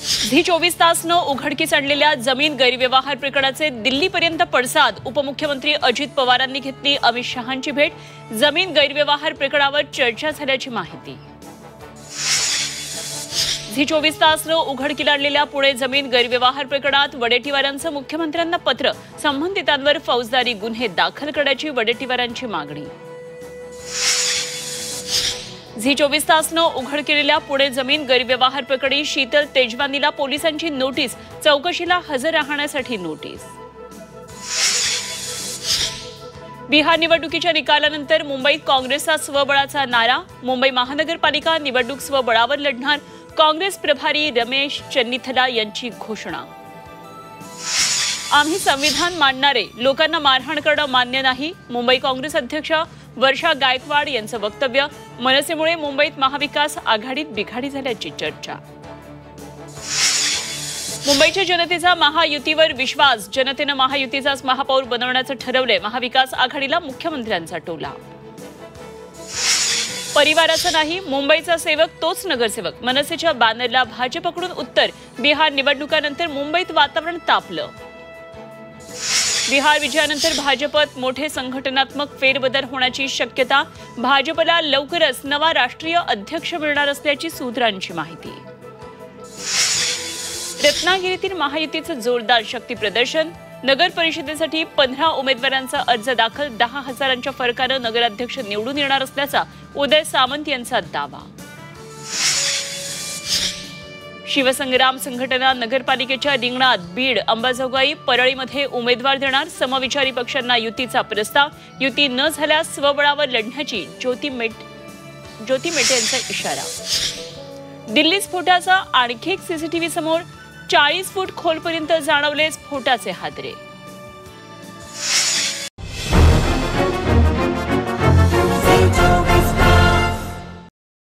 Zee 24 तासनं उघडकीस आणलेल्या जमीन गैरव्यवहार प्रकरणाचे दिल्लीपर्यंत पडसाद. उपमुख्यमंत्री अजित पवारांनी घेतली अमित शहांची भेट. जमीन गैरव्यवहार प्रकरणावर चर्चा झाल्याची माहिती. झी 24 तासनं उघडकीला आणलेल्या पुणे जमीन गैरव्यवहार प्रकरणात वडेट्टीवारांचं मुख्यमंत्र्यांना पत्र. संबंधितांवर फौजदारी गुन्हे दाखल करण्याची वडेट्टीवारांची मागणी. झी 24 तासनं उघड केलेल्या पुणे जमीन गैरव्यवहार प्रकरणी शीतल तेजवानीला पोलिसांची नोटीस. चौकशीला हजर राहण्यासाठी नोटीस. बिहार निवडणुकीच्या निकालानंतर मुंबईत काँग्रेसचा स्वबळाचा नारा. मुंबई महानगरपालिका निवडणूक स्वबळावर लढणार. काँग्रेस प्रभारी रमेश चन्नीथला यांची घोषणा. आम्ही संविधान मानणारे, लोकांना मारहाण करणं मान्य नाही. मुंबई काँग्रेस अध्यक्ष वर्षा गायकवाड यांचं वक्तव्य. मनसेमुळे मुंबईत महाविकास आघाडीत बिघाडी झाल्याची चर्चा. मुंबईच्या जनतेचा महायुतीवर विश्वास. जनतेनं महायुतीचाच महापौर बनवण्याचं ठरवलंय. महाविकास आघाडीला मुख्यमंत्र्यांचा टोला. परिवाराचा नाही, मुंबईचा सेवक तोच नगरसेवक. मनसेच्या बॅनरला भाजपकडून उत्तर. बिहार निवडणुकानंतर मुंबईत वातावरण तापलं. बिहार विजयानंतर भाजपत मोठे संघटनात्मक फेरबदल होण्याची शक्यता. भाजपला लवकरच नवा राष्ट्रीय अध्यक्ष मिळणार असल्याची सूत्रांची माहिती. रत्नागिरीतील महायुतीचं जोरदार शक्ती प्रदर्शन. नगर परिषदेसाठी 15 उमेदवारांचा अर्ज दाखल. 10,000च्या फरकानं नगराध्यक्ष निवडून येणार असल्याचा उदय सामंत यांचा दावा. शिवसंग्राम संघटना नगरपालिकेच्या रिंगणात. बीड, अंबाजोगाई, परळीमध्ये उमेदवार देणार. समविचारी पक्षांना युतीचा प्रस्ताव. युती न झाल्यास स्वबळावर लढण्याची ज्योती मेटे यांचा इशारा. दिल्ली स्फोटाचा आणखी एक सीसीटीव्ही समोर. 40 फूट खोलपर्यंत जाणवले स्फोटाचे हादरे.